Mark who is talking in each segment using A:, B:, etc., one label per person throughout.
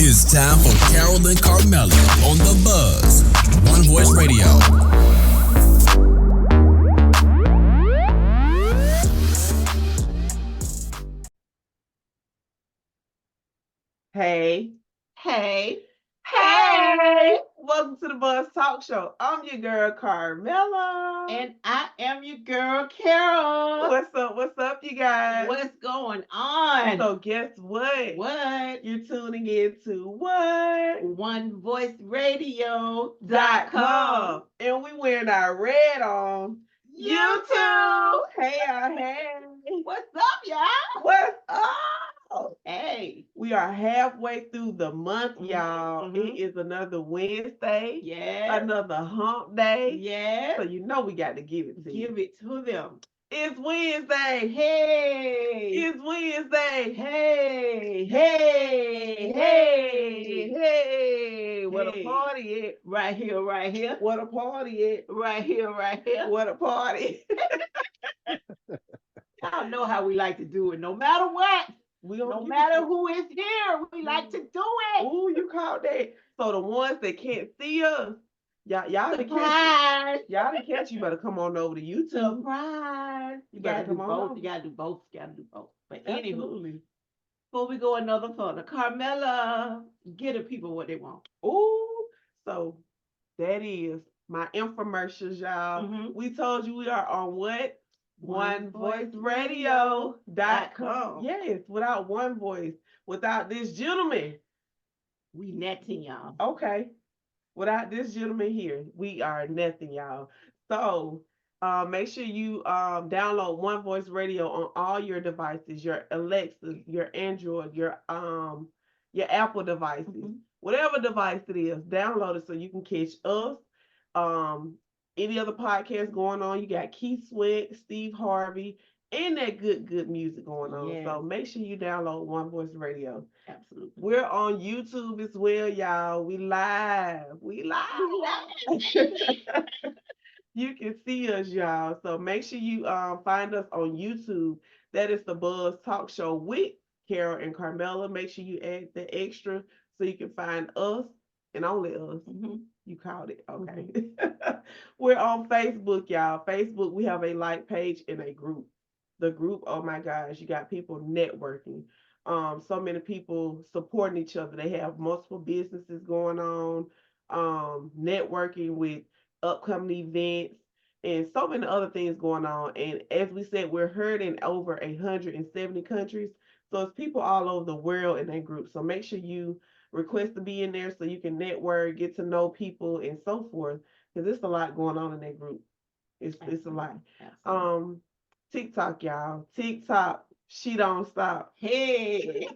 A: It's time for Carole and Carmella on The Buzz, One Voice Radio.
B: Hey,
C: Hey,
B: hey! Welcome to the Buzz Talk Show. I'm your girl Carmella.
C: and I am your girl, Carole.
B: What's up? What's up, you guys?
C: What's going on?
B: So guess what?
C: What?
B: You're tuning in to what?
C: OneVoiceRadio.com.
B: And we wearing our red on YouTube. Hey, hey.
C: What's up, y'all?
B: What's up?
C: Hey.
B: We are halfway through the month, y'all.
C: Mhm.
B: It is another Wednesday.
C: Yes.
B: Another hump day.
C: Yes.
B: So you know we got to give it to you.
C: Give it to them.
B: It's Wednesday.
C: Hey.
B: It's Wednesday.
C: Hey.
B: Hey, hey, hey. What a
C: Hey.
B: party at.
C: Right here, right here.
B: What a party at.
C: Right here, right here.
B: What a party.
C: Y'all know how we like to do it. No matter what. No matter who is here, we like to do it.
B: Ooh, you called that. So the ones that can't see us, y'all to
C: Surprise.
B: Y'all to catch you better come on over to YouTube.
C: Surprise. You
B: better
C: gotta do
B: come on
C: both.
B: over.
C: You gotta do both. You gotta do both. But anywho,
B: Absolutely.
C: before we go another further, Carmella, get the people what they want.
B: Ooh, so that is my infomercials, y'all.
C: Mhm.
B: We told you we are on what?
C: OneVoiceRadio.com.
B: OneVoiceRadio.com. Yes, without one voice, without this gentleman.
C: We netting y'all.
B: Okay. Without this gentleman here, we are nothing, y'all. So make sure you download One Voice Radio on all your devices, your Alexa, your Android, your Apple devices, whatever device it is, download it so you can catch us. Any other podcasts going on, you got Keith Sweat, Steve Harvey, and that good music going on.
C: Yes.
B: So make sure you download One Voice Radio.
C: Absolutely.
B: We're on YouTube as well, y'all. We live. You can see us, y'all. So make sure you find us on YouTube. That is the Buzz Talk Show with Carole and Carmella. Make sure you add the extra so you can find us and only us. You called it. Okay. We're on Facebook, y'all. Facebook, we have a like page and a group. The group, oh my gosh, you got people networking. So many people supporting each other. They have multiple businesses going on, networking with upcoming events, and so many other things going on. And as we said, we're heard in over 170 countries. So it's people all over the world in that group. So make sure you request to be in there so you can network, get to know people, and so forth. Because there's a lot going on in that group. It's a lot.
C: Absolutely.
B: TikTok, y'all. TikTok, she don't stop.
C: Hey.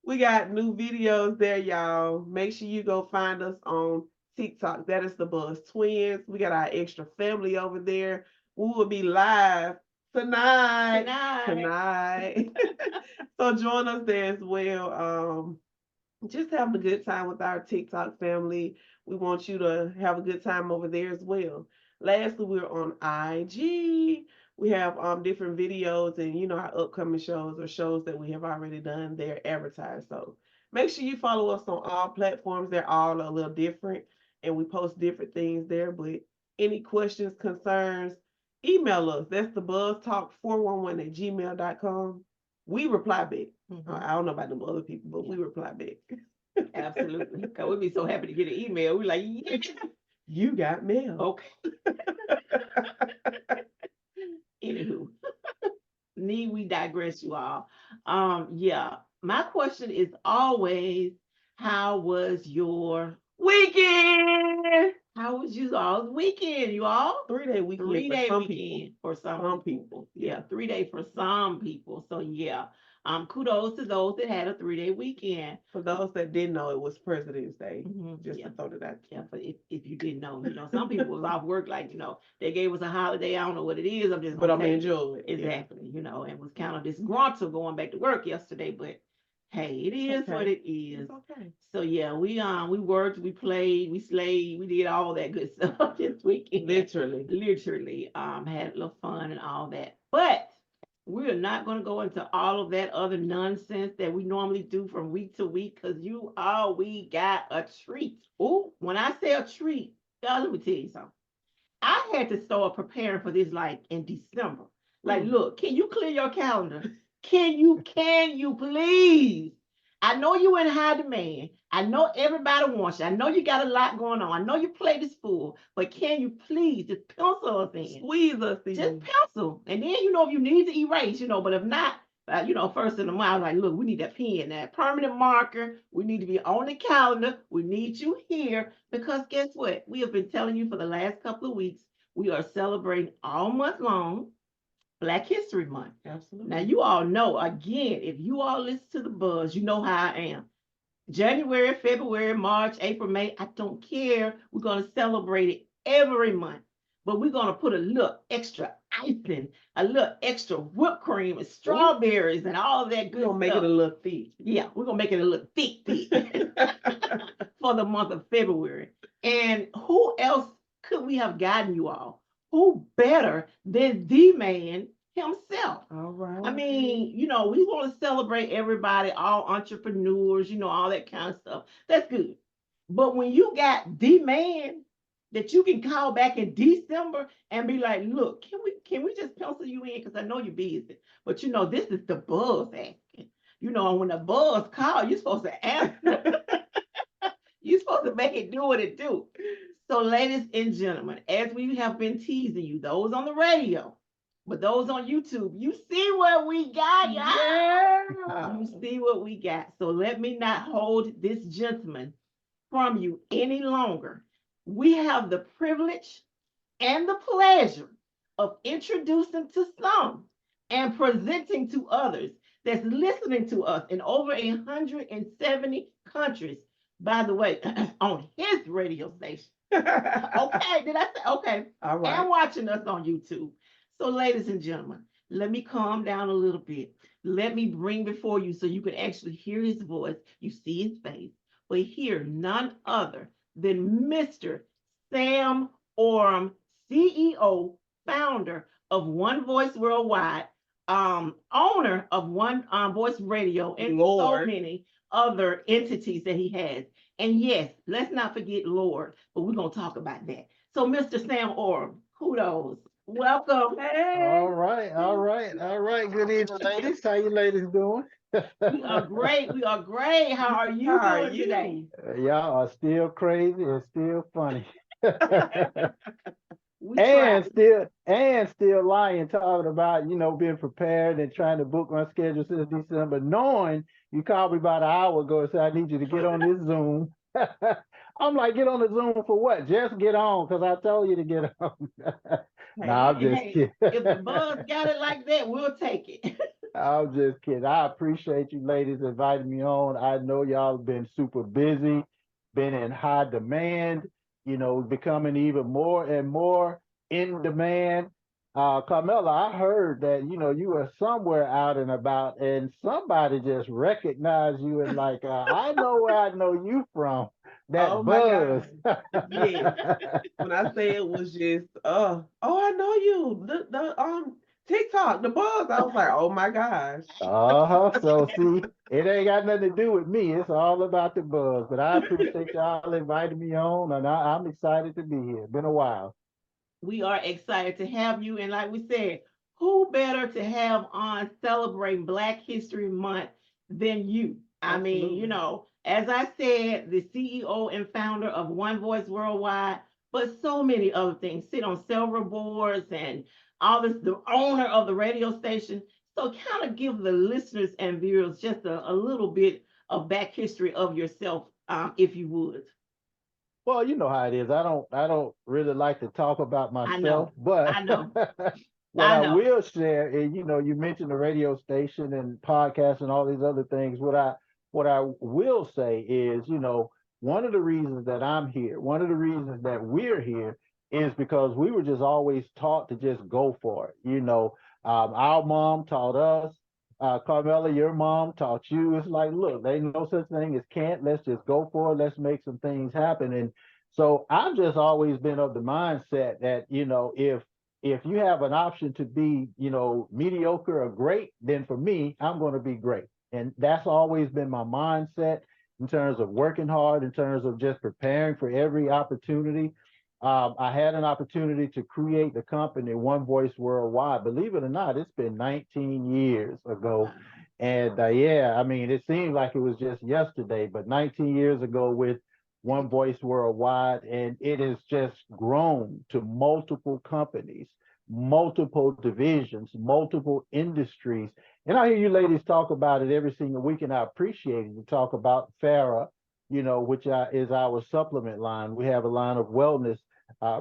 B: We got new videos there, y'all. Make sure you go find us on TikTok. That is the Buzz Twins. We got our extra family over there. We will be live tonight. So join us there as well. Just having a good time with our TikTok family. We want you to have a good time over there as well. Lastly, we're on IG. We have different videos and our upcoming shows or shows that we have already done. They're advertised. So make sure you follow us on all platforms. They're all a little different and we post different things there. But any questions, concerns, email us. That's the buzztalk411@gmail.com. We reply back. I don't know about them other people, but we reply back.
C: Absolutely. Because we'd be so happy to get an email. We're like, yeah.
B: You got mail.
C: Okay. Anywho, need we digress, you all. Yeah. My question is always, how was your
B: weekend?
C: How was you all's weekend, you all?
B: 3-day weekend.
C: 3-day
B: for
C: weekend for
B: some people.
C: Yeah, 3 day for some people. So yeah. Kudos to those that had a 3-day weekend.
B: For those that didn't know, it was President's Day. Just
C: Yeah.
B: to throw that out.
C: Yeah, but if you didn't know, some people was off work, like, they gave us a holiday. I don't know what it is. I'm just
B: But
C: gonna
B: I'm
C: take it.
B: enjoying it.
C: Exactly, and was kind of disgruntled going back to work yesterday, but hey, it is what it is.
B: It's okay.
C: So yeah, we worked, we played, we slayed, we did all that good stuff this weekend.
B: Literally.
C: Had a little fun and all that. But We are not going to go into all of that other nonsense that we normally do from week to week because we got a treat. Oh, when I say a treat, y'all, let me tell you something. I had to start preparing for this like in December. Like, look, can you clear your calendar? Can you please? I know you in high demand. I know everybody wants you. I know you got a lot going on. I know your plate is full, but can you please just pencil us in?
B: Squeeze us in.
C: Just pencil. And then, if you need to erase, but if not, first in the month, like, look, we need that pen, that permanent marker. We need to be on the calendar. We need you here because guess what? We have been telling you for the last couple of weeks, we are celebrating all month long Black History Month.
B: Absolutely.
C: Now, you all know, again, if you all listen to the buzz, you know how I am. January, February, March, April, May, I don't care. We're going to celebrate it every month. But we're going to put a little extra icing, a little extra whipped cream and strawberries and all of that good stuff.
B: We're going to make it a little thick.
C: Yeah, we're going to make it a little thick for the month of February. And who else could we have gotten, you all? Who better than the man himself?
B: All right.
C: I mean, we want to celebrate everybody, all entrepreneurs, all that kind of stuff. That's good. But when you got the man that you can call back in December and be like, look, can we just pencil you in? Because I know you're busy. But this is the buzz asking. When the buzz call, you're supposed to answer. You're supposed to make it do what it do. So, ladies and gentlemen, as we have been teasing you, those on the radio, but those on YouTube, you see what we got, y'all.
B: Yeah.
C: You see what we got. So let me not hold this gentleman from you any longer. We have the privilege and the pleasure of introducing to some and presenting to others that's listening to us in over 170 countries. By the way, on his radio station. Okay, did I say okay?
B: All right.
C: And watching us on YouTube. So, ladies and gentlemen, let me calm down a little bit. Let me bring before you so you can actually hear his voice. You see his face, but hear none other than Mr. Sam Oram, CEO, founder of One Voice Worldwide, owner of One Voice Radio, and so many other entities that he has. And yes, let's not forget Lord, but we're going to talk about that. So, Mr. Sam Oram, kudos. Welcome.
B: Hey.
D: All right. Good evening, ladies. How you ladies doing?
C: We are great. How are you doing today?
D: Y'all are still crazy and still funny.
C: We
D: and
C: tried.
D: still lying, talking about, being prepared and trying to book my schedule since December, knowing you called me about an hour ago and said, I need you to get on this Zoom. I'm like, get on the Zoom for what? Just get on, because I told you to get on. Nah, I'm just kidding.
C: If the buzz got it like that, we'll take it.
D: I'm just kidding. I appreciate you ladies inviting me on. I know y'all have been super busy, been in high demand, becoming even more and more in demand. Carmella, I heard that, you were somewhere out and about and somebody just recognized you and like, I know where I know you from. That buzz.
B: Yeah. When I say it was just, I know you. The TikTok, the buzz. I was like, oh my gosh.
D: So see, it ain't got nothing to do with me. It's all about the buzz. But I appreciate y'all inviting me on, and I'm excited to be here. Been a while.
C: We are excited to have you. And like we said, who better to have on celebrating Black History Month than you?
B: Absolutely.
C: I mean, as I said, the CEO and founder of One Voice Worldwide, but so many other things, sit on several boards and all this, the owner of the radio station. So kind of give the listeners and viewers just a little bit of back history of yourself, if you would.
D: Well, you know how it is. I don't really like to talk about myself, but
C: I know.
D: what I will share is, you mentioned the radio station and podcasts and all these other things. What I will say is, one of the reasons that I'm here, one of the reasons that we're here is because we were just always taught to just go for it. Our mom taught us, Carmella, your mom taught you. It's like, look, there ain't no such thing as can't. Let's just go for it. Let's make some things happen. And so I've just always been of the mindset that, if you have an option to be, mediocre or great, then for me, I'm going to be great. And that's always been my mindset in terms of working hard, in terms of just preparing for every opportunity. I had an opportunity to create the company One Voice Worldwide. Believe it or not, it's been 19 years ago. And yeah, I mean, it seemed like it was just yesterday, but 19 years ago with One Voice Worldwide, and it has just grown to multiple companies, multiple divisions, multiple industries. And I hear you ladies talk about it every single week, and I appreciate it. You talk about Farah, which is our supplement line. We have a line of wellness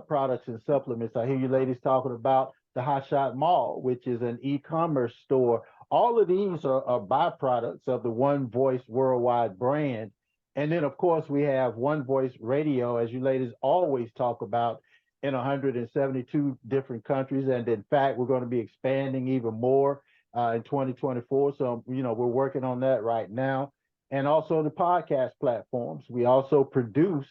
D: products and supplements. I hear you ladies talking about the Hot Shot Mall, which is an e-commerce store. All of these are byproducts of the One Voice Worldwide brand. And then, of course, we have One Voice Radio, as you ladies always talk about, in 172 different countries. And in fact, we're going to be expanding even more in 2024. So, we're working on that right now. And also the podcast platforms. We also produce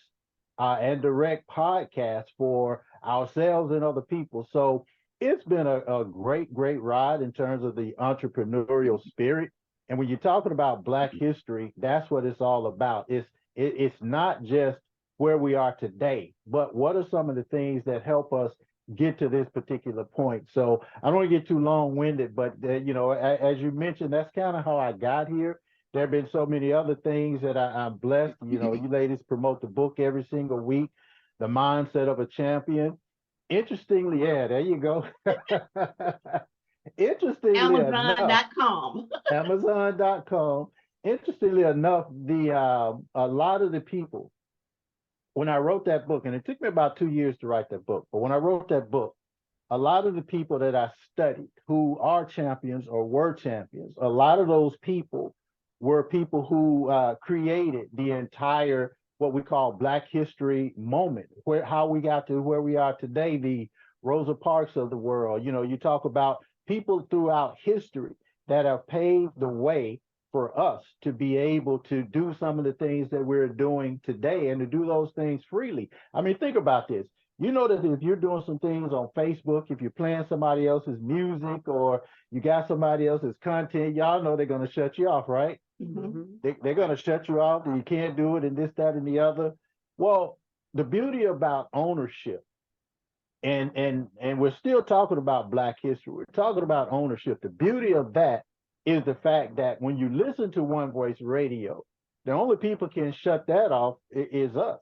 D: and direct podcasts for ourselves and other people. So it's been a great, great ride in terms of the entrepreneurial spirit. And when you're talking about Black history, that's what it's all about. It's not just where we are today, but what are some of the things that help us get to this particular point? So I don't want to get too long-winded, but as you mentioned, that's kind of how I got here. There have been so many other things that I'm blessed. You ladies promote the book every single week, The Mindset of a Champion. Interestingly, yeah, there you go. Interestingly
C: Amazon.com.
D: Amazon.com. Interestingly enough, a lot of the people, when I wrote that book, and it took me about 2 years to write that book, but when I wrote that book, a lot of the people that I studied who are champions or were champions, a lot of those people were people who created the entire what we call Black history moment, how we got to where we are today, the Rosa Parks of the world. You talk about people throughout history that have paved the way for us to be able to do some of the things that we're doing today and to do those things freely. I mean, think about this. You know that if you're doing some things on Facebook, if you're playing somebody else's music or you got somebody else's content, y'all know they're going to shut you off, right?
C: Mm-hmm.
D: They're going to shut you off and you can't do it and this, that, and the other. Well, the beauty about ownership, and we're still talking about Black history, we're talking about ownership. The beauty of that is the fact that when you listen to One Voice Radio, the only people can shut that off is us,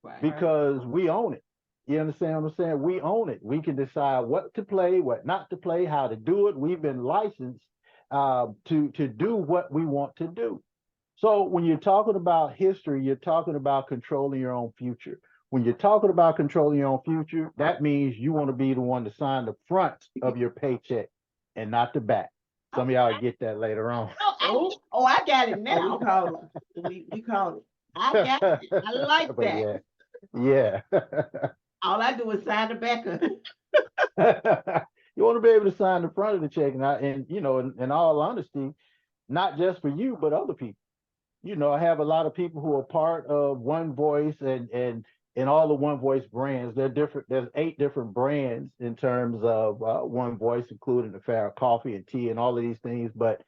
C: Right.
D: because we own it. You understand what I'm saying? We own it. We can decide what to play, what not to play, how to do it. We've been licensed to do what we want to do. So when you're talking about history, you're talking about controlling your own future. When you're talking about controlling your own future, that means you want to be the one to sign the front of your paycheck and not the back. Some of y'all get that later on.
C: I got it now.
B: We call it. We call it.
C: I got it. I like
D: But
C: that.
D: yeah.
C: All I do is sign the back of it.
D: You want to be able to sign the front of the check, and in all honesty, not just for you, but other people. I have a lot of people who are part of One Voice and all the One Voice brands. They're different. There's 8 different brands in terms of One Voice, including the Farah coffee and tea and all of these things. But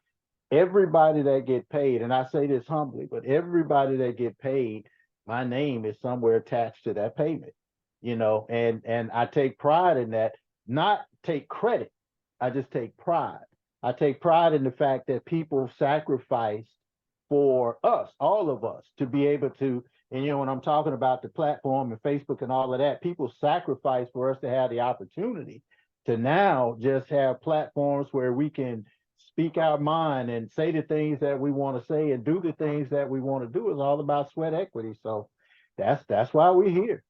D: everybody that get paid, and I say this humbly, but everybody that get paid, my name is somewhere attached to that payment. And I take pride in that. Not take credit. I just take pride. I take pride in the fact that people sacrificed for us, all of us, to be able to, and when I'm talking about the platform and Facebook and all of that, people sacrifice for us to have the opportunity to now just have platforms where we can speak our mind and say the things that we want to say and do the things that we want to do. Is all about sweat equity. So that's why we're here.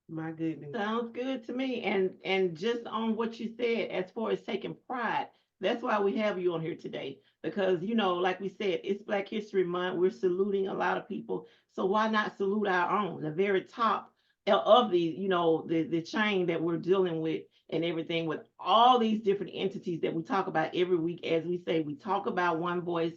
B: My goodness.
C: Sounds good to me. And just on what you said, as far as taking pride, that's why we have you on here today. Because, like we said, it's Black History Month. We're saluting a lot of people. So why not salute our own, the very top of the chain that we're dealing with and everything, with all these different entities that we talk about every week. As we say, we talk about One Voice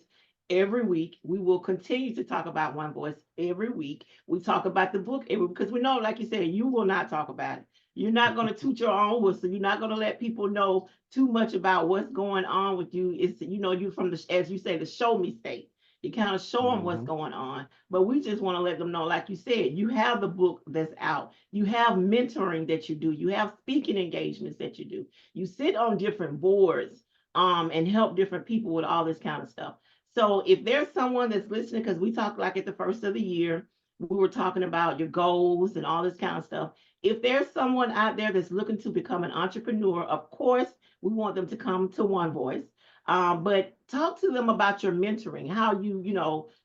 C: every week. We will continue to talk about One Voice every week. We talk about the book because we know, like you said, you will not talk about it. You're not going to toot your own whistle. You're not going to let people know too much about what's going on with you. It's, you from the, as you say, the show me state. You kind of show them what's going on, but we just want to let them know, like you said, you have the book that's out. You have mentoring that you do. You have speaking engagements that you do. You sit on different boards and help different people with all this kind of stuff. So if there's someone that's listening, because we talked like at the first of the year, we were talking about your goals and all this kind of stuff. If there's someone out there that's looking to become an entrepreneur, of course, we want them to come to One Voice. But talk to them about your mentoring, how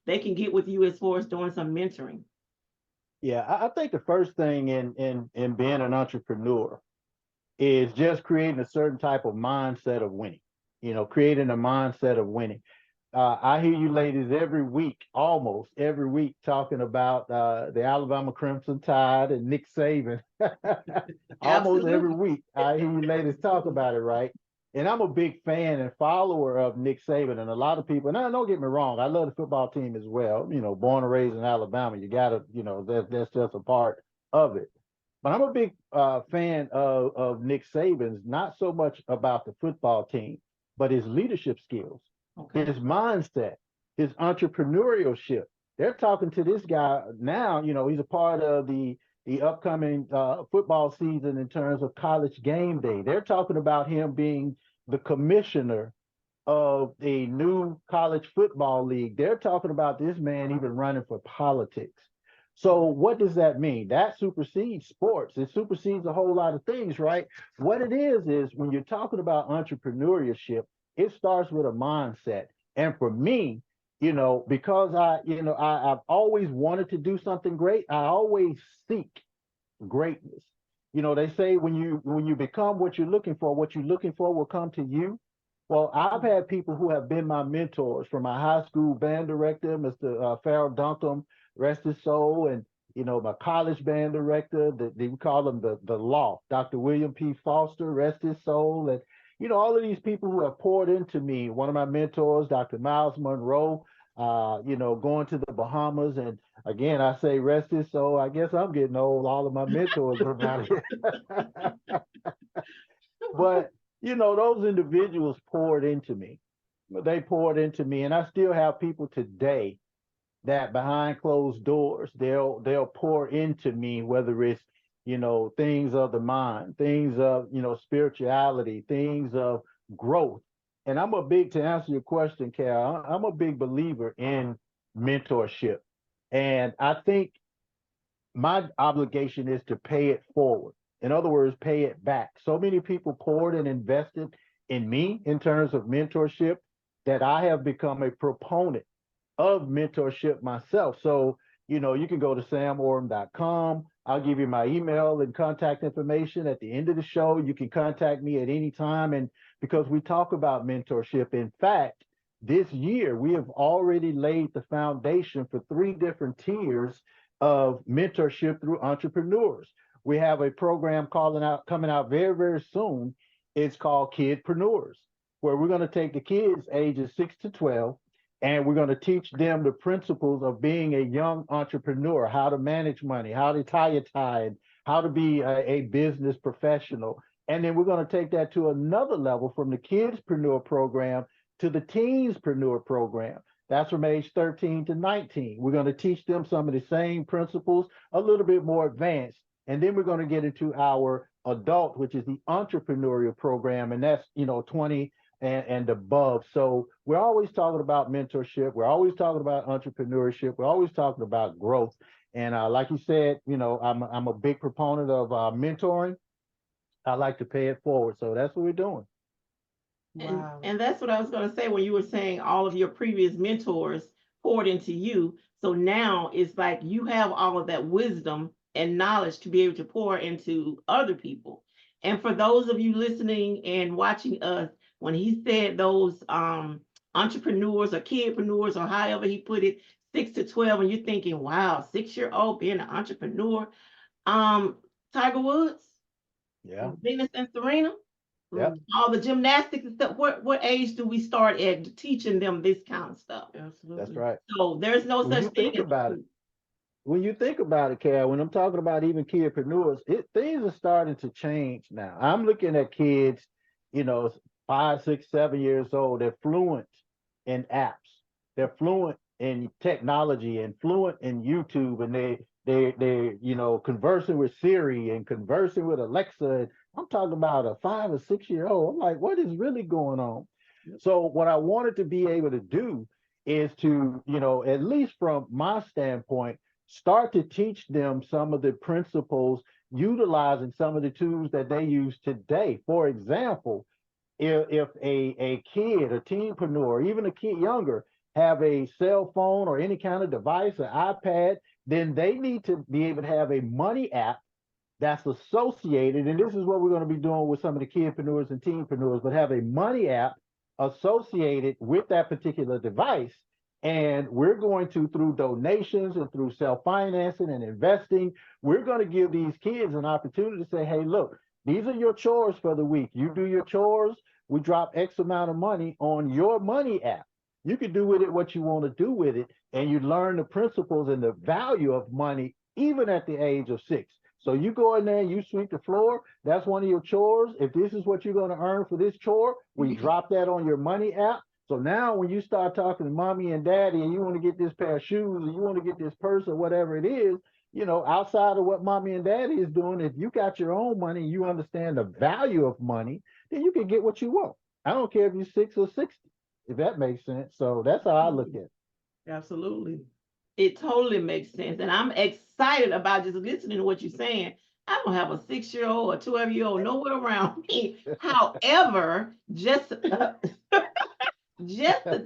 C: they can get with you as far as doing some mentoring.
D: Yeah, I think the first thing in being an entrepreneur is just creating a certain type of mindset of winning. Creating a mindset of winning. I hear you ladies every week, almost every week, talking about the Alabama Crimson Tide and Nick Saban. Almost every week, I hear you ladies talk about it, right? And I'm a big fan and follower of Nick Saban, and a lot of people. Now, don't get me wrong, I love the football team as well. Born and raised in Alabama, you gotta, that's just a part of it. But I'm a big fan of Nick Saban's, not so much about the football team, but his leadership skills. Okay. His mindset, his entrepreneurship. They're talking to this guy now. He's a part of the upcoming football season in terms of College Game Day. They're talking about him being the commissioner of a new college football league. They're talking about this man even running for politics. So what does that mean? That supersedes sports. It supersedes a whole lot of things, right? What it is when you're talking about entrepreneurship, it starts with a mindset. And for me, because I've always wanted to do something great, I always seek greatness. They say when you become what you're looking for will come to you. Well, I've had people who have been my mentors, from my high school band director, Mr. Farrell Duncan, rest his soul, and my college band director, we call him the Loft, Dr. William P. Foster, rest his soul, and all of these people who have poured into me. One of my mentors, Dr. Miles Monroe, going to the Bahamas, and again, I say rest his soul. I guess I'm getting old. All of my mentors are out here, but those individuals poured into me. They poured into me, and I still have people today that behind closed doors, they'll pour into me, whether it's things of the mind, things of spirituality, things of growth. And to answer your question, Carol, I'm a big believer in mentorship, and I think my obligation is to pay it forward. In other words, pay it back. So many people poured and invested in me in terms of mentorship that I have become a proponent of mentorship myself. So, you can go to samorm.com. I'll give you my email and contact information at the end of the show. You can contact me at any time. And because we talk about mentorship, in fact, this year we have already laid the foundation for 3 different tiers of mentorship through entrepreneurs. We have a program coming out very, very soon. It's called Kidpreneurs, where we're going to take the kids ages 6 to 12, and we're going to teach them the principles of being a young entrepreneur, how to manage money, how to tie a tie, and how to be a business professional. And then we're going to take that to another level, from the Kidspreneur program to the Teenspreneur program. That's from age 13 to 19. We're going to teach them some of the same principles, a little bit more advanced. And then we're going to get into our adult, which is the entrepreneurial program, and that's 20 and above. So we're always talking about mentorship. We're always talking about entrepreneurship. We're always talking about growth. And like you said, I'm a big proponent of mentoring. I like to pay it forward. So that's what we're doing.
C: Wow. And that's what I was going to say when you were saying all of your previous mentors poured into you. So now it's like you have all of that wisdom and knowledge to be able to pour into other people. And for those of you listening and watching us, when he said those entrepreneurs or kidpreneurs, or however he put it, 6 to 12, and you're thinking, wow, 6-year-old being an entrepreneur. Tiger Woods,
D: yeah,
C: Venus and Serena,
D: yep.
C: All the gymnastics and stuff. What age do we start at teaching them this kind of stuff?
B: Absolutely.
D: That's right.
C: So there's no
D: When
C: such thing as
D: about it. when you think about it, Cal, when I'm talking about even kidpreneurs, things are starting to change now. I'm looking at kids, you know, 5, 6, 7 years old. They're fluent in apps. They're fluent in technology and fluent in YouTube, and they conversing with Siri and conversing with Alexa. And I'm talking about a 5 or 6 year old. I'm like, what is really going on? So what I wanted to be able to do is to, at least from my standpoint, start to teach them some of the principles utilizing some of the tools that they use today. For example, if a kid, a teenpreneur, or even a kid younger, have a cell phone or any kind of device, an iPad, then they need to be able to have a money app that's associated, and this is what we're going to be doing with some of the kidpreneurs and teenpreneurs, but have a money app associated with that particular device. And we're going to, through donations and through self-financing and investing, we're going to give these kids an opportunity to say, hey, look, these are your chores for the week. You do your chores, we drop X amount of money on your money app. You can do with it what you want to do with it, and you learn the principles and the value of money even at the age of 6. So you go in there and you sweep the floor. That's one of your chores. If this is what you're going to earn for this chore, we drop that on your money app. So now when you start talking to mommy and daddy and you want to get this pair of shoes or you want to get this purse or whatever it is, outside of what mommy and daddy is doing, if you got your own money, you understand the value of money, then you can get what you want. I don't care if you're 6 or 60, if that makes sense. So that's how I look at it.
B: Absolutely.
C: It totally makes sense. And I'm excited about just listening to what you're saying. I don't have a 6-year-old or 12-year-old nowhere around me. However, just to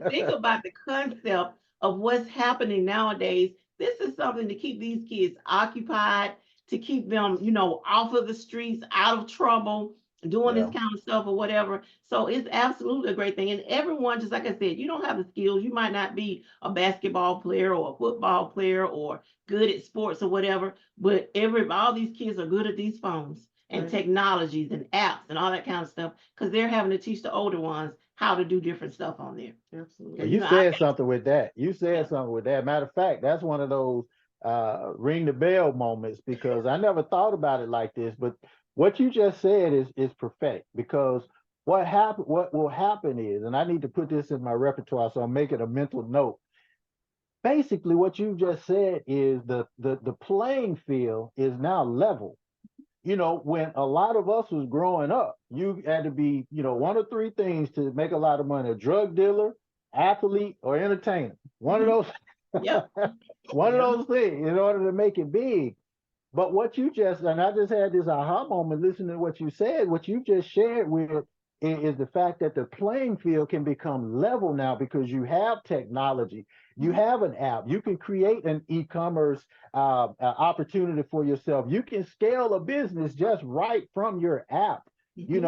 C: think about the concept of what's happening nowadays, this is something to keep these kids occupied, to keep them, off of the streets, out of trouble, doing this kind of stuff or whatever. So it's absolutely a great thing. And everyone, just like I said, you don't have the skills. You might not be a basketball player or a football player or good at sports or whatever, but all these kids are good at these phones and technologies and apps and all that kind of stuff, because they're having to teach the older ones how to do different stuff on there.
B: Absolutely.
D: Well, you said something with that. You said something with that. Matter of fact, that's one of those ring the bell moments, because I never thought about it like this. But what you just said is perfect, because what will happen is, and I need to put this in my repertoire, so I'm making a mental note. Basically, what you just said is the playing field is now level. When a lot of us was growing up, you had to be, one of three things to make a lot of money: a drug dealer, athlete, or entertainer. One of those, one of those things in order to make it big. But what you and I just had this aha moment listening to what you said. What you just shared with is the fact that the playing field can become level now, because you have technology, you have an app, you can create an e-commerce opportunity for yourself. You can scale a business just right from your app. You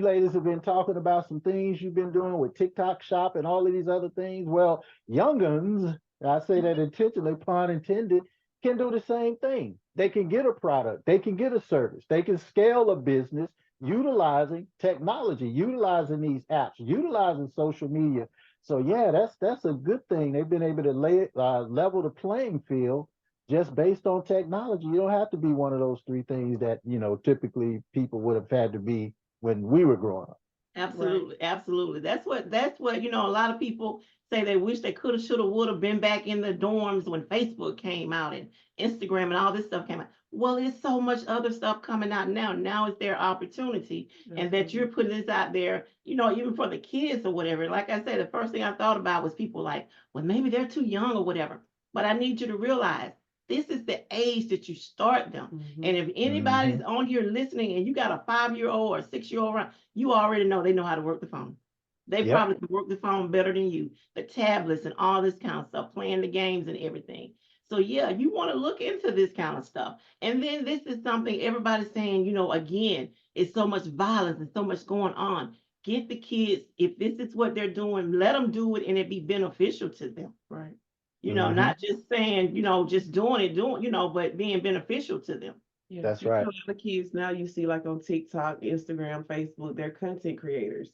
D: ladies have been talking about some things you've been doing with TikTok Shop and all of these other things. Well, younguns, I say that intentionally, pun intended, can do the same thing. They can get a product, they can get a service, they can scale a business utilizing technology, utilizing these apps, utilizing social media. So yeah, that's a good thing. They've been able to level the playing field just based on technology. You don't have to be one of those three things that typically people would have had to be when we were growing up.
C: Absolutely, absolutely. That's what a lot of people say they wish they could have, should have, would have been back in the dorms when Facebook came out and Instagram and all this stuff came out. Well, there's so much other stuff coming out now. Now is their opportunity, and that you're putting this out there, even for the kids or whatever. Like I said, the first thing I thought about was people like, well, maybe they're too young or whatever. But I need you to realize this is the age that you start them. And if anybody's on here listening and you got a 5-year-old or a 6-year-old around, you already know they know how to work the phone. They probably can work the phone better than you. The tablets and all this kind of stuff, playing the games and everything. So yeah, you want to look into this kind of stuff. And then this is something everybody's saying, again, it's so much violence and so much going on. Get the kids, if this is what they're doing, let them do it and it be beneficial to them.
B: Right.
C: Not just saying, just doing it, but being beneficial to them.
B: Yeah,
D: that's right.
B: The kids now you see like on TikTok, Instagram, Facebook, they're content creators.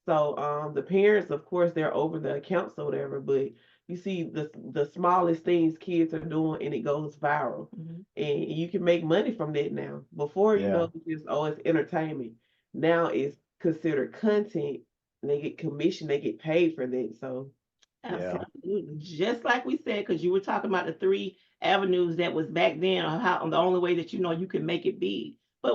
B: So the parents, of course, they're over the accounts or whatever, but you see the smallest things kids are doing and it goes viral. And you can make money from that now. Before, you know, it's just, oh, it's entertainment. Now it's considered content. And they get commission, they get paid for that. So
C: absolutely. Just like we said, because you were talking about the 3 avenues that was back then, or how the only way that you know you can make it big. But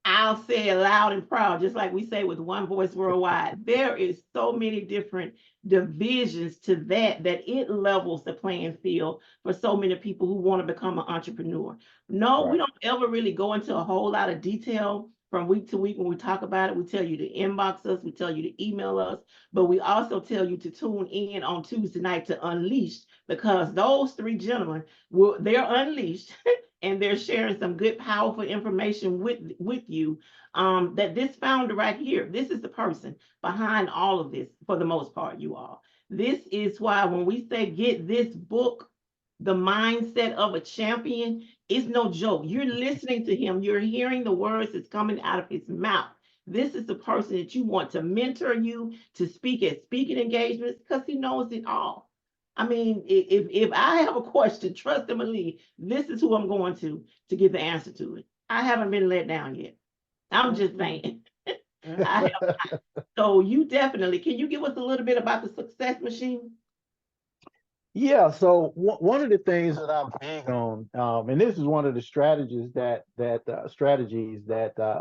C: I'll say it loud and proud, just like we say with One Voice Worldwide. There is so many different divisions to that it levels the playing field for so many people who want to become an entrepreneur. No, we don't ever really go into a whole lot of detail from week to week when we talk about it. We tell you to inbox us, we tell you to email us, but we also tell you to tune in on Tuesday night to Unleash, because those 3 gentlemen they're unleashed and they're sharing some good, powerful information with you. That this founder right here, this is the person behind all of this for the most part, you all. This is why when we say get this book, The Mindset of a Champion, it's no joke. You're listening to him, you're hearing the words that's coming out of his mouth. This is the person that you want to mentor you to speak at speaking engagements, because he knows it all. I mean, if I have a question, trust and believe, this is who I'm going to get the answer to it. I haven't been let down yet. I'm just saying. I have. So you definitely, can you give us a little bit about the success machine?
D: Yeah, so one of the things that I'm big on, and this is one of the strategies that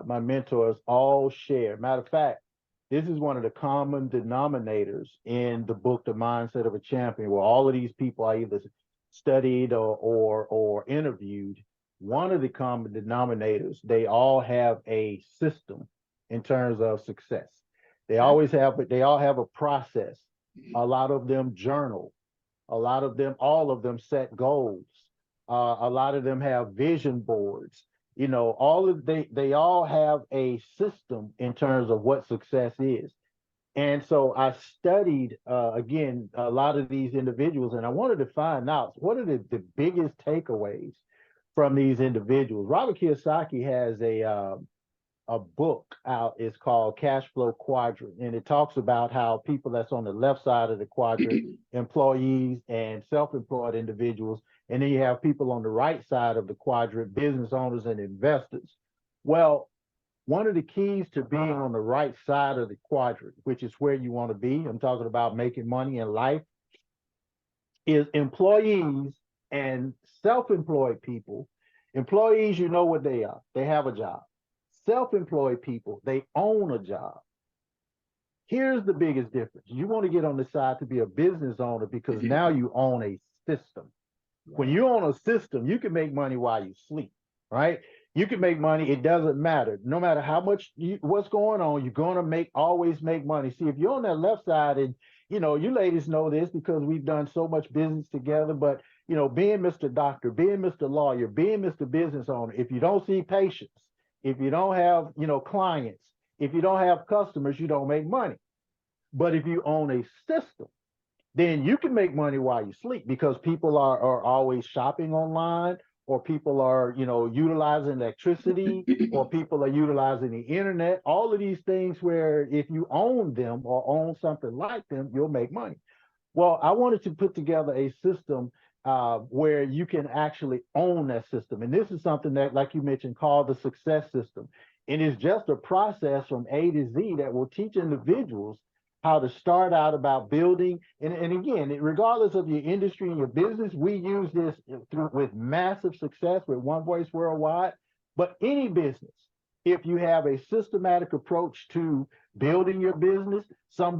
D: my mentors all share. Matter of fact, this is one of the common denominators in the book, The Mindset of a Champion, where all of these people I either studied or interviewed. One of the common denominators, they all have a system in terms of success. They all have a process. A lot of them journal. All of them set goals. A lot of them have vision boards. You know, they all have a system in terms of what success is. And so I studied again a lot of these individuals, and I wanted to find out what are the biggest takeaways from these individuals. Robert Kiyosaki has a book out. It's called Cash Flow Quadrant, and it talks about how people that's on the left side of the quadrant, employees and self-employed individuals, and then you have people on the right side of the quadrant, business owners and investors. Well, one of the keys to being on the right side of the quadrant, which is where you want to be, I'm talking about making money in life, is employees and self-employed people. Employees, you know what they are. They have a job. Self-employed people, they own a job. Here's the biggest difference. You want to get on the side to be a business owner because now you own a system. When you own a system, you can make money while you sleep, right? You can make money. It doesn't matter. No matter how much what's going on, you're going to always make money. See, if you're on that left side, and you know, you ladies know this because we've done so much business together, but you know, being Mr. Doctor, being Mr. Lawyer, being Mr. Business Owner, if you don't see patients, if you don't have, you know, clients, if you don't have customers, you don't make money. But if you own a system, then you can make money while you sleep because people are always shopping online, or people are, you know, utilizing electricity, or people are utilizing the internet. All of these things where if you own them or own something like them, you'll make money. Well, I wanted to put together a system where you can actually own that system. And this is something that, like you mentioned, called the success system. It is just a process from A to Z that will teach individuals how to start out about building. And again, regardless of your industry and your business, we use this with massive success with One Voice Worldwide. But any business, if you have a systematic approach to building your business, some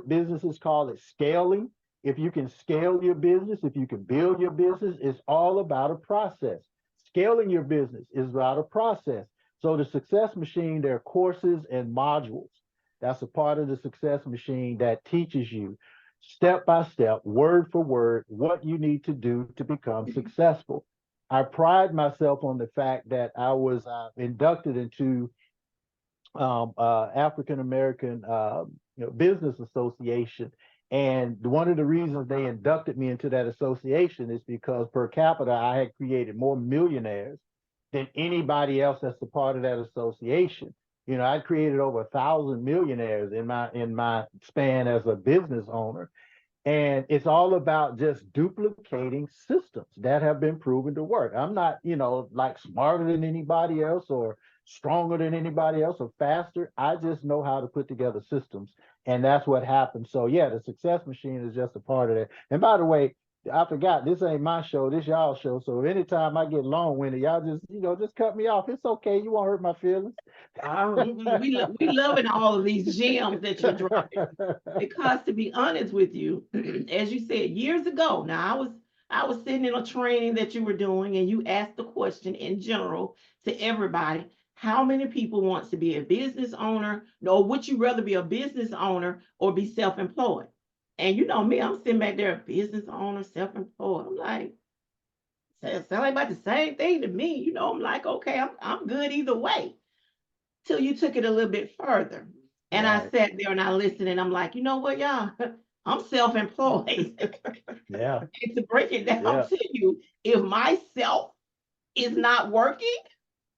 D: businesses call it scaling. If you can scale your business, if you can build your business, it's all about a process. Scaling your business is about a process. So the success machine, there are courses and modules. That's a part of the success machine that teaches you step by step, word for word, what you need to do to become successful. I pride myself on the fact that I was inducted into African American Business Association. And one of the reasons they inducted me into that association is because per capita, I had created more millionaires than anybody else that's a part of that association. You know, I created over 1,000 millionaires in my span as a business owner. And it's all about just duplicating systems that have been proven to work. I'm not, like smarter than anybody else or stronger than anybody else or faster. I just know how to put together systems. And that's what happens. So yeah, the success machine is just a part of that. And by the way, I forgot, this ain't my show, this y'all show. So anytime I get long-winded, y'all just, just cut me off. It's okay. You won't hurt my feelings.
C: We loving all of these gems that you're dropping. Because to be honest with you, as you said years ago, now I was sitting in a training that you were doing, and you asked the question in general to everybody: how many people wants to be a business owner? Or would you rather be a business owner or be self-employed? And you know me, I'm sitting back there, business owner, self-employed. I'm like, sounds like about the same thing to me. I'm like, okay, I'm good either way. Till you took it a little bit further. And I
D: Right.
C: sat there and I listened, and I'm like, you know what, y'all? I'm self-employed.
D: Yeah.
C: And to break it down
D: Yeah.
C: to you, if myself is not working,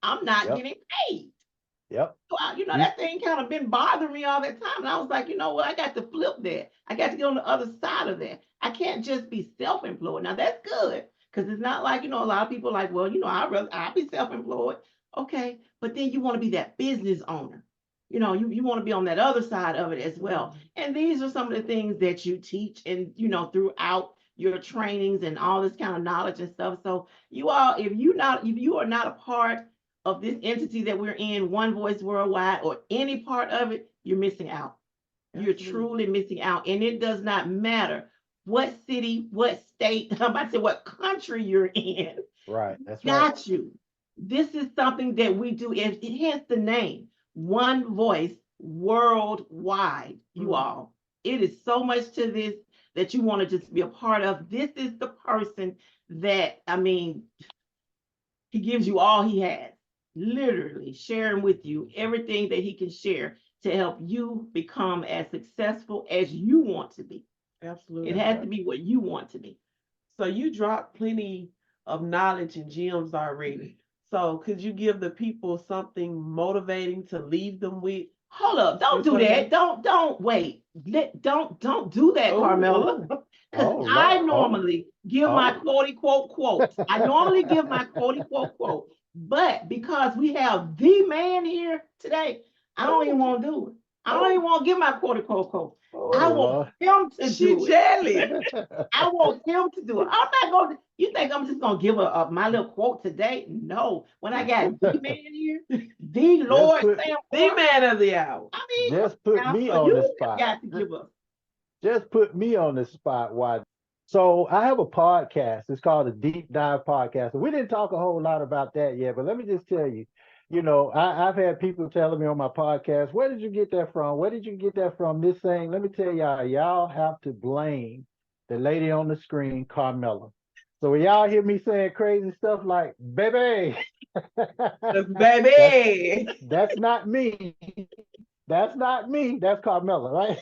C: I'm not
D: Yep.
C: getting paid.
D: Yep.
C: So that thing kind of been bothering me all that time. And I was like, you know what? I got to flip that. I got to get on the other side of that. I can't just be self-employed. Now that's good, because it's not like, a lot of people like, well, I'll be self-employed. Okay. But then you want to be that business owner. You want to be on that other side of it as well. And these are some of the things that you teach and, throughout your trainings and all this kind of knowledge and stuff. So you all, if you are not a part of this entity that we're in, One Voice Worldwide, or any part of it, you're missing out. You're truly missing out. And it does not matter what city, what state, I'm about to say what country you're in.
D: Right. That's right.
C: Got you. This is something that we do. It has the name One Voice Worldwide, you all. It is so much to this that you want to just be a part of. This is the person that, he gives you all he has, literally sharing with you everything that he can share to help you become as successful as you want to be.
B: Absolutely.
C: It has to be what you want to be.
B: So you dropped plenty of knowledge and gems already. So could you give the people something motivating to leave them with?
C: Hold up, don't do that. Don't wait. Don't do that, Carmella. Because I normally give my quote quote. I normally give my quote quote. But because we have the man here today, I don't even want to do it. I don't even want to give my quote quote. I want him to do it.
B: Jelly.
C: I want him to do it. I'm not going to. You think I'm just going to give my little quote today? No. When I got the man here, the Lord Sam,
B: the man of the hour.
D: Just put me on the spot.
C: Got to give us.
D: Just put me on the spot. Why? So I have a podcast. It's called a Deep Dive Podcast. We didn't talk a whole lot about that yet, but let me just tell you, I've had people telling me on my podcast, where did you get that from? Where did you get that from? This thing, let me tell y'all have to blame the lady on the screen, Carmella. So when y'all hear me saying crazy stuff like, baby,
B: baby,
D: that's not me. That's not me. That's Carmella, right?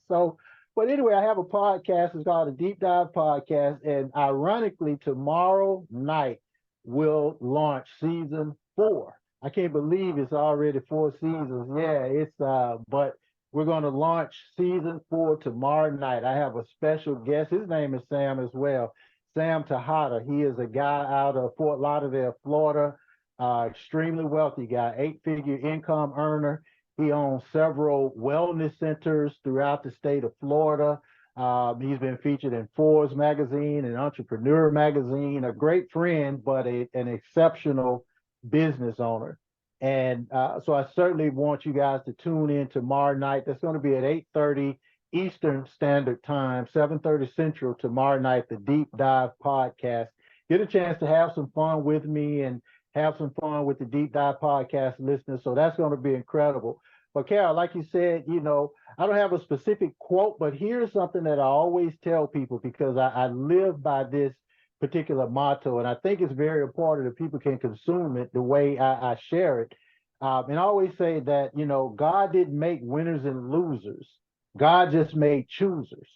D: So, but anyway, I have a podcast. It's called a Deep Dive Podcast. And ironically, tomorrow night we'll launch season 4. I can't believe it's already 4 seasons. Yeah, but we're going to launch season 4 tomorrow night. I have a special guest. His name is Sam as well. Sam Tejada. He is a guy out of Fort Lauderdale, Florida. Extremely wealthy guy, 8-figure income earner. He owns several wellness centers throughout the state of Florida. He's been featured in Forbes magazine and Entrepreneur magazine, a great friend, but an exceptional business owner. And so I certainly want you guys to tune in tomorrow night. That's going to be at 8:30 Eastern Standard Time, 7:30 Central tomorrow night, the Deep Dive Podcast. Get a chance to have some fun with me and have some fun with the Deep Dive Podcast listeners. So that's going to be incredible. But Carole, like you said, I don't have a specific quote, but here's something that I always tell people because I live by this particular motto. And I think it's very important that people can consume it the way I share it. And I always say that, God didn't make winners and losers. God just made choosers.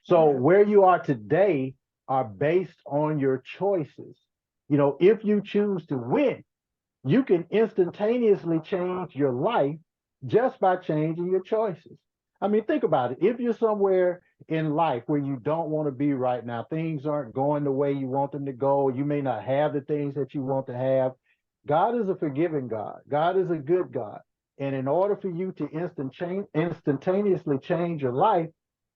D: So where you are today are based on your choices. If you choose to win, you can instantaneously change your life just by changing your choices. Think about it. If you're somewhere in life where you don't want to be right now. Things aren't going the way you want them to go. You may not have the things that you want to have. God is a forgiving God. God is a good God. And in order for you to instantaneously change your life,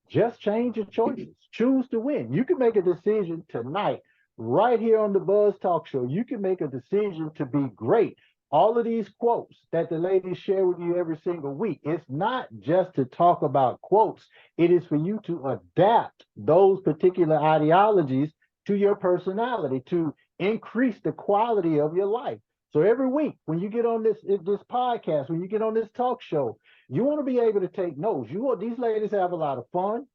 D: just change your choices. Choose to win. You can make a decision tonight, right here on the Buzz Talk Show. You can make a decision to be great. All of these quotes that the ladies share with you every single week, it's not just to talk about quotes. It is for you to adapt those particular ideologies to your personality to increase the quality of your life. So every week when you get on this podcast, when you get on this talk show, you want to be able to take notes. These ladies have a lot of fun.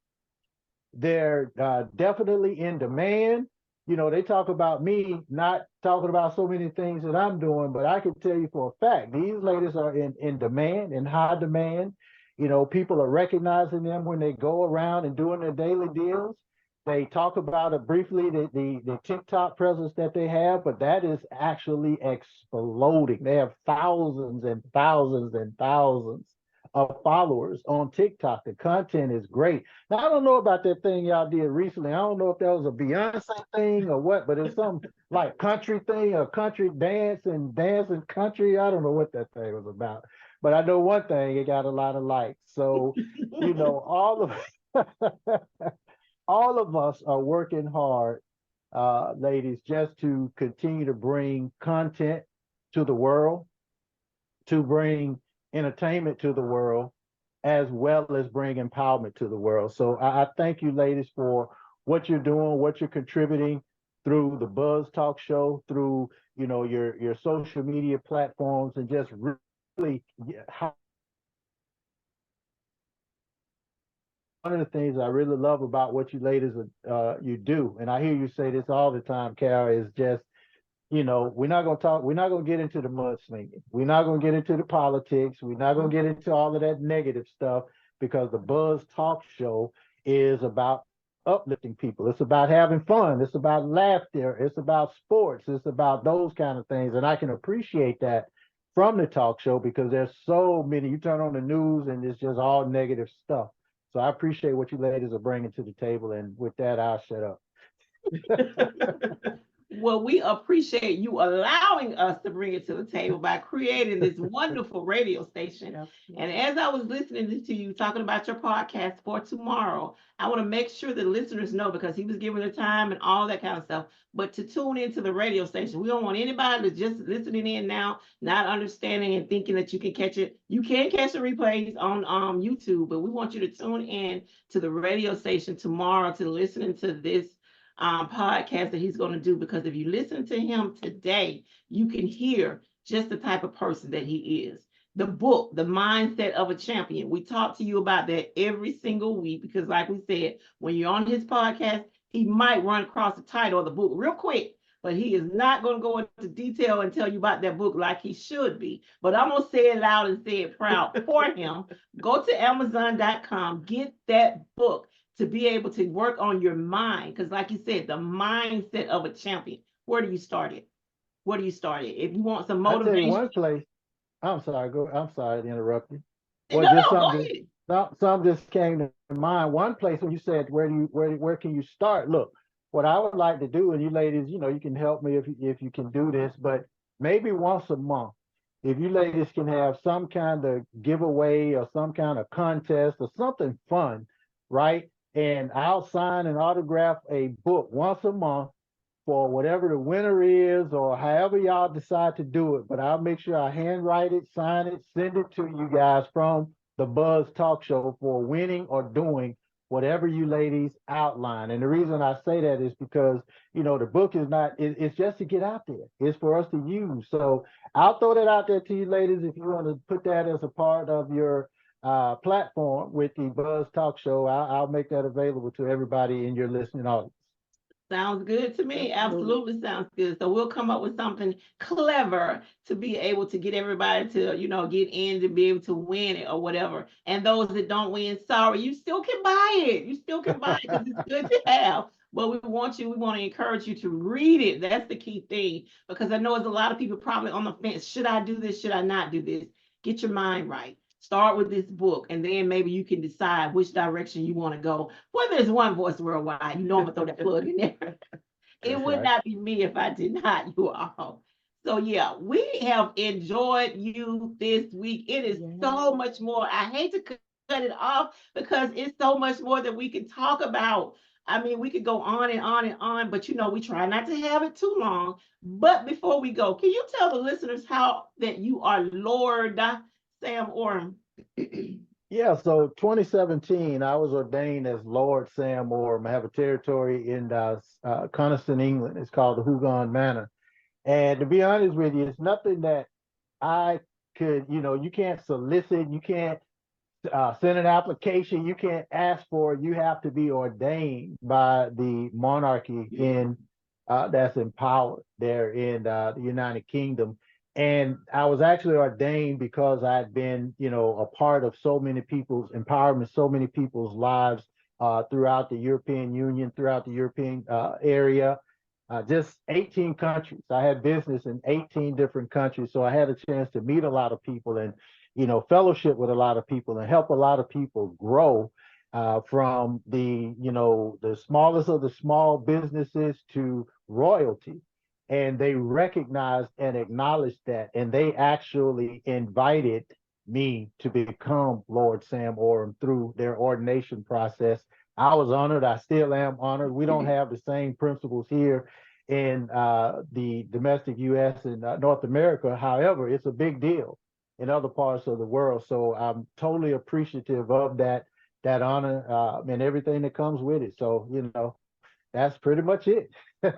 D: They're definitely in demand. They talk about me not talking about so many things that I'm doing, but I can tell you for a fact, these ladies are in demand, in high demand. People are recognizing them when they go around and doing their daily deals. They talk about it briefly, the TikTok presence that they have, but that is actually exploding. They have thousands and thousands and thousands of followers on TikTok. The content is great. Now, I don't know about that thing y'all did recently. I don't know if that was a Beyonce thing or what, but it's some like country thing or country dance and country. I don't know what that thing was about. But I know one thing, it got a lot of likes. So, all of all of us are working hard, ladies, just to continue to bring content to the world, to bring entertainment to the world, as well as bring empowerment to the world. So I thank you, ladies, for what you're doing, what you're contributing through the Buzz Talk Show, through your social media platforms, and just really how. One of the things I really love about what you ladies you do, and I hear you say this all the time, Carol, is just we're not going to get into the mudslinging. We're not going to get into the politics. We're not going to get into all of that negative stuff because the Buzz Talk Show is about uplifting people. It's about having fun. It's about laughter. It's about sports. It's about those kind of things. And I can appreciate that from the talk show because there's so many. You turn on the news and it's just all negative stuff. So I appreciate what you ladies are bringing to the table. And with that, I'll shut up.
C: Well, we appreciate you allowing us to bring it to the table by creating this wonderful radio station. And as I was listening to you talking about your podcast for tomorrow, I want to make sure the listeners know because he was giving the time and all that kind of stuff, but to tune into the radio station. We don't want anybody to just listening in now, not understanding and thinking that you can catch it. You can catch the replays on YouTube, but we want you to tune in to the radio station tomorrow to listen to this podcast that he's going to do, because if you listen to him today, you can hear just the type of person that he is. The book, The Mindset of a Champion. We talk to you about that every single week because, like we said, when you're on his podcast, he might run across the title of the book real quick, but he is not going to go into detail and tell you about that book like he should be. But I'm going to say it loud and say it proud for him. Go to Amazon.com, get that book to be able to work on your mind. Because like you said, the mindset of a champion. Where do you start it? Where do you start it? If you want some motivation.
D: I'll tell you one place. I'm sorry to interrupt you.
C: Well, no,
D: something just came to mind. One place when you said where can you start? Look, what I would like to do, and you ladies, you can help me if you can do this, but maybe once a month, if you ladies can have some kind of giveaway or some kind of contest or something fun, right? And I'll sign and autograph a book once a month for whatever the winner is or however y'all decide to do it. But I'll make sure I handwrite it, sign it, send it to you guys from the Buzz Talk Show for winning or doing whatever you ladies outline. And the reason I say that is because, the book is it's just to get out there. It's for us to use. So I'll throw that out there to you ladies if you want to put that as a part of your platform with the Buzz Talk Show. I'll make that available to everybody in your listening audience.
C: Sounds good to me. Absolutely sounds good. So we'll come up with something clever to be able to get everybody to, get in to be able to win it or whatever. And those that don't win, sorry, you still can buy it. You still can buy it because it's good to have. But we want to encourage you to read it. That's the key thing, because I know there's a lot of people probably on the fence. Should I do this? Should I not do this? Get your mind right. Start with this book, and then maybe you can decide which direction you want to go. Well, there's One Voice Worldwide. You know I'm gonna throw that plug in there. It would not be me if I did not, you all. So yeah, we have enjoyed you this week. It is so much more. I hate to cut it off because it's so much more that we can talk about. I mean, we could go on and on and on, but we try not to have it too long. But before we go, can you tell the listeners how that you are Lord Sam Orem?
D: Yeah, so 2017, I was ordained as Lord Sam Orem. I have a territory in Coniston, England. It's called the Hugon Manor. And to be honest with you, it's nothing that I could, you can't solicit, you can't send an application, you can't ask for it. You have to be ordained by the monarchy in that's in power there in the United Kingdom. And I was actually ordained because I'd been, a part of so many people's empowerment, so many people's lives throughout the European Union, throughout the European area, just 18 countries. I had business in 18 different countries. So I had a chance to meet a lot of people and, fellowship with a lot of people and help a lot of people grow from the smallest of the small businesses to royalty. And they recognized and acknowledged that. And they actually invited me to become Lord Sam Orem through their ordination process. I was honored. I still am honored. We don't have the same principles here in the domestic U.S. and North America. However, it's a big deal in other parts of the world. So I'm totally appreciative of that honor and everything that comes with it. So, that's pretty much it.
C: So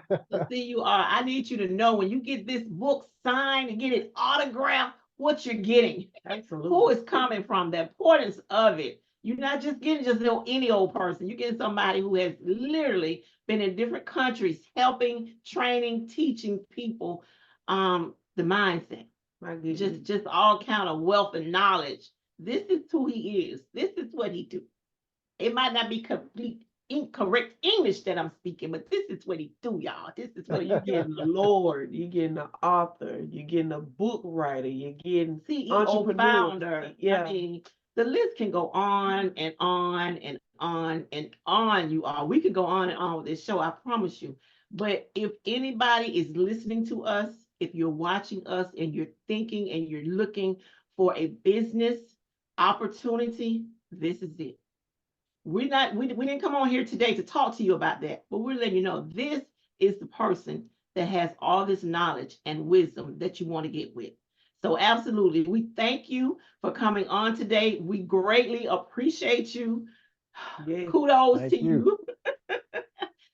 C: see, I need you to know when you get this book signed and get it autographed, what you're getting.
B: Absolutely.
C: Who is coming from, the importance of it. You're not just getting any old person. You're getting somebody who has literally been in different countries, helping, training, teaching people the mindset. Just all kind of wealth and knowledge. This is who he is. This is what he do. It might not be complete incorrect English that I'm speaking, but this is what he do, y'all. This is what
B: you're getting the Lord, you're getting the author, you're getting a book writer, you're getting
C: CEO,
B: entrepreneur,
C: founder.
B: Yeah.
C: I mean, the list can go on and on and on and on, you all. We could go on and on with this show, I promise you. But if anybody is listening to us, if you're watching us and you're thinking and you're looking for a business opportunity, this is it. We didn't come on here today to talk to you about that, but we're letting you know this is the person that has all this knowledge and wisdom that you want to get with. So absolutely, we thank you for coming on today. We greatly appreciate you. Yes. Kudos
D: thank
C: to you.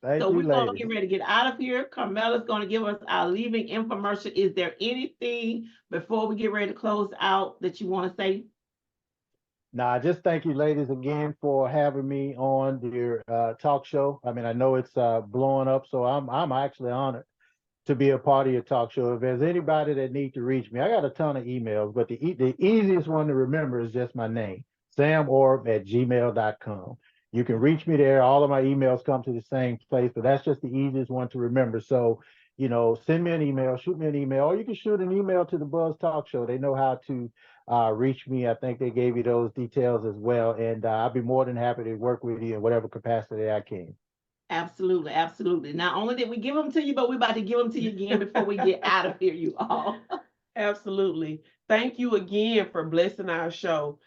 D: Thank
C: so
D: you,
C: we're going to
D: ladies.
C: get ready to get out of here. Carmella's going to give us our leaving infomercial. Is there anything before we get ready to close out that you want to say?
D: Nah, just thank you, ladies, again for having me on your talk show. I mean, I know it's blowing up, so I'm actually honored to be a part of your talk show. If there's anybody that needs to reach me, I got a ton of emails, but the easiest one to remember is just my name, samorb@gmail.com. You can reach me there. All of my emails come to the same place, but that's just the easiest one to remember. So, send me an email, shoot me an email, or you can shoot an email to the Buzz Talk Show. They know how to reach me. I think they gave you those details as well. And I'll be more than happy to work with you in whatever capacity I can.
C: Absolutely, absolutely. Not only did we give them to you, but we're about to give them to you again before we get out of here, you all.
B: Absolutely. Thank you again for blessing our show.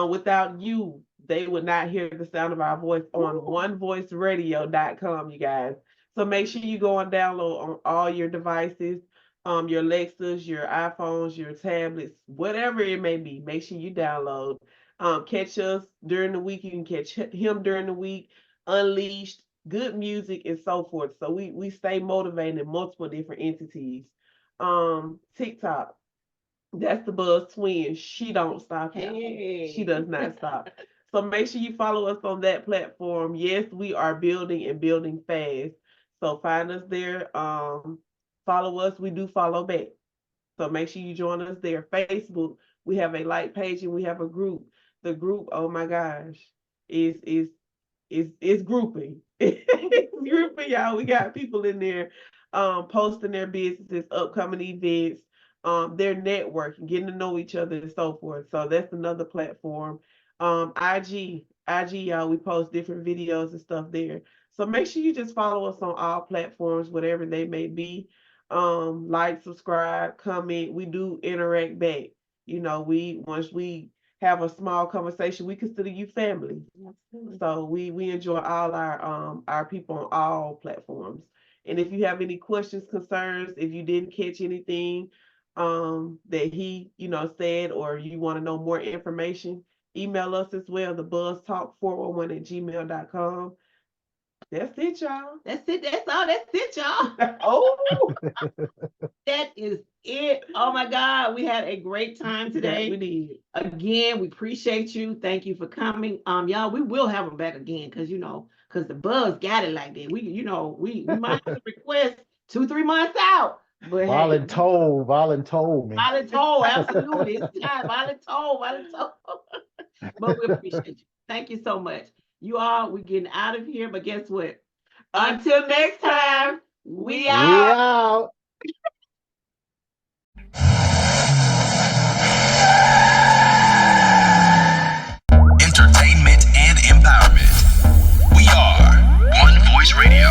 B: Without you, they would not hear the sound of our voice on onevoiceradio.com, you guys. So make sure you go and download on all your devices, your Alexas, your iPhones, your tablets, whatever it may be. Make sure you download. Catch us during the week. You can catch him during the week. Unleashed, good music, and so forth. So we stay motivated in multiple different entities. TikTok, that's the Buzz twin. She don't stop.
C: Hey.
B: She does not stop. So make sure you follow us on that platform. Yes, we are building and building fast. So find us there. Follow us. We do follow back. So make sure you join us there. Facebook, we have a like page and we have a group. The group, oh my gosh, is grouping. It's grouping, y'all. We got people in there posting their businesses, upcoming events, their network and getting to know each other and so forth. So that's another platform. IG, y'all, we post different videos and stuff there. So make sure you just follow us on all platforms, whatever they may be. Like, subscribe, comment. We do interact back. You know, once we have a small conversation, we consider you family.
C: Absolutely.
B: So we enjoy all our people on all platforms. And if you have any questions, concerns, if you didn't catch anything that he, said, or you want to know more information, email us as well, thebuzztalk411@gmail.com. That's it, y'all.
C: That's it. That's all. That's it, y'all.
B: Oh,
C: That is it. Oh my God. We had a great time today.
B: we did.
C: Again, we appreciate you. Thank you for coming. Y'all, we will have them back again because the buzz got it like that. We might have to request 2-3 months out. But
D: Voluntold me.
C: Voluntold, absolutely. It's time. Voluntold. But we appreciate you. Thank you so much. You all, we're getting out of here, but guess what? Until next time, we out.
A: Entertainment and empowerment. We are One Voice Radio.